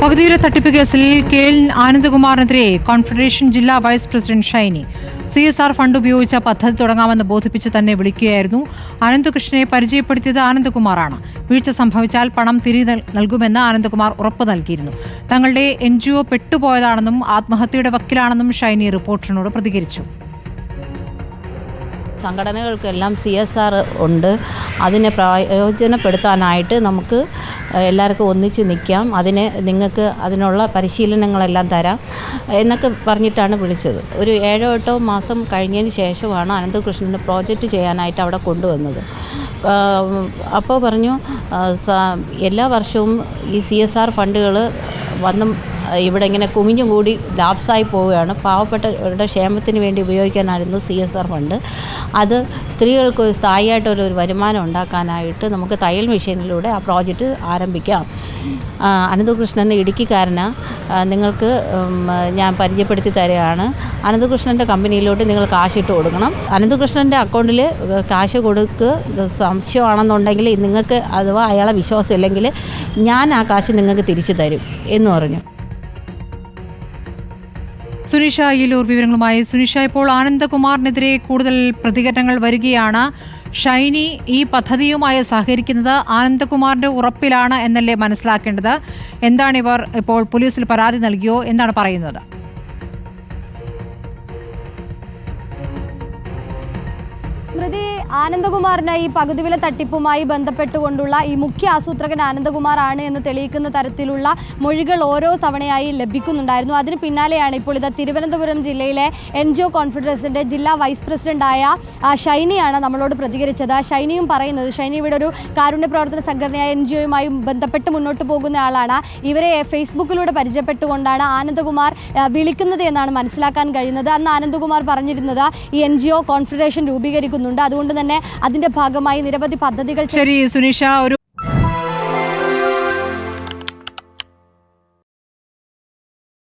പകുതിയിലെ തട്ടിപ്പ് കേസിൽ കെ.എൽ. ആനന്ദകുമാറിനെതിരെ കോൺഫെഡറേഷൻ ജില്ലാ vice president Shiny CSR fund ഉപയോഗിച്ച പദ്ധതി തുടങ്ങാമെന്ന് ബോധിപ്പിച്ച് തന്നെ വിളിക്കുകയായിരുന്നു. ആനന്ദകൃഷ്ണനെ പരിചയപ്പെടുത്തിയത് ആനന്ദകുമാറാണ്. വീഴ്ച സംഭവിച്ചാൽ പണം തിരികെ നൽകുമെന്ന് ആനന്ദകുമാർ ഉറപ്പു നൽകിയിരുന്നു. തങ്ങളുടെ NGO പെട്ടുപോയതാണെന്നും ആത്മഹത്യയുടെ വക്കിലാണെന്നും ഷൈനി റിപ്പോർട്ടറിനോട് പ്രതികരിച്ചു. സംഘടനകൾക്കെല്ലാം CSR ഉണ്ട്. അതിനെ പ്രയോജനപ്പെടുത്താനായിട്ട് നമുക്ക് എല്ലാവർക്കും ഒന്നിച്ച് നിൽക്കാം. നിങ്ങൾക്ക് അതിനുള്ള പരിശീലനങ്ങളെല്ലാം തരാം എന്നൊക്കെ പറഞ്ഞിട്ടാണ് വിളിച്ചത്. ഒരു 7-8 മാസം കഴിഞ്ഞതിന് ശേഷമാണ് അനന്തകൃഷ്ണന് പ്രോജക്റ്റ് ചെയ്യാനായിട്ട് അവിടെ കൊണ്ടുവന്നത്. അപ്പോൾ പറഞ്ഞു എല്ലാ വർഷവും ഈ CSR ഫണ്ടുകൾ വന്നും ഇവിടെ ഇങ്ങനെ കുമിഞ്ഞു കൂടി ലാപ്സായി പോവുകയാണ്. പാവപ്പെട്ടവരുടെ ക്ഷേമത്തിന് വേണ്ടി ഉപയോഗിക്കാനായിരുന്നു CSR ഫണ്ട്. അത് സ്ത്രീകൾക്ക് സ്ഥായിയായിട്ടൊരു വരുമാനം ഉണ്ടാക്കാനായിട്ട് നമുക്ക് തയ്യൽ മെഷീനിലൂടെ ആ പ്രോജക്റ്റ് ആരംഭിക്കാം. അനന്തകൃഷ്ണൻ ഇടുക്കിക്കാരന് നിങ്ങൾക്ക് ഞാൻ പരിചയപ്പെടുത്തി തരികയാണ്. അനന്തകൃഷ്ണൻ്റെ കമ്പനിയിലോട്ട് നിങ്ങൾ കാശിട്ട് കൊടുക്കണം. അനന്തകൃഷ്ണൻ്റെ അക്കൗണ്ടിൽ കാശ് സംശയമാണെന്നുണ്ടെങ്കിൽ നിങ്ങൾക്ക് അഥവാ അയാളെ വിശ്വാസമില്ലെങ്കിൽ ഞാൻ ആ കാശ് നിങ്ങൾക്ക് തിരിച്ചു തരും എന്ന് പറഞ്ഞു. സുനിഷ അയ്യലൂർ വിവരങ്ങളുമായി. സുനിഷ, ഇപ്പോൾ ആനന്ദകുമാറിനെതിരെ കൂടുതൽ പ്രതികരണങ്ങൾ വരികയാണ്. ഷൈനി ഈ പദ്ധതിയുമായി സഹകരിക്കുന്നത് ആനന്ദകുമാറിന്റെ ഉറപ്പിലാണ് എന്നല്ലേ മനസ്സിലാക്കേണ്ടത്? എന്താണ് ഇവർ ഇപ്പോൾ പോലീസിൽ പരാതി നൽകിയോ? എന്താണ് പറയുന്നത്? ആനന്ദകുമാറിന് ഈ പകുതിവില തട്ടിപ്പുമായി ബന്ധപ്പെട്ടുകൊണ്ടുള്ള ഈ മുഖ്യ ആസൂത്രകൻ ആനന്ദകുമാറാണ് എന്ന് തെളിയിക്കുന്ന തരത്തിലുള്ള മൊഴികൾ ഓരോ തവണയായി ലഭിക്കുന്നുണ്ടായിരുന്നു. അതിന് പിന്നാലെയാണ് ഇപ്പോൾ ഇത് തിരുവനന്തപുരം ജില്ലയിലെ NGO കോൺഫെഡറേഷൻ്റെ ജില്ലാ വൈസ് പ്രസിഡന്റായ ഷൈനിയാണ് നമ്മളോട് പ്രതികരിച്ചത്. ഷൈനിയും പറയുന്നത്, ഷൈനി ഇവിടെ ഒരു കാരുണ്യ പ്രവർത്തന സംഘടനയായ NGOയുമായി ബന്ധപ്പെട്ട് മുന്നോട്ട് പോകുന്ന ആളാണ്. ഇവരെ ഫേസ്ബുക്കിലൂടെ പരിചയപ്പെട്ടുകൊണ്ടാണ് ആനന്ദകുമാർ വിളിക്കുന്നത് എന്നാണ് മനസ്സിലാക്കാൻ കഴിയുന്നത്. അന്ന് ആനന്ദകുമാർ പറഞ്ഞിരുന്നത് ഈ NGO കോൺഫെഡറേഷൻ രൂപീകരിക്കുന്നുണ്ട്, അതുകൊണ്ട് തന്നെ അതിന്റെ ഭാഗമായി നിരവധി പദ്ധതികൾ. ശരി സുനിഷ, ഒരു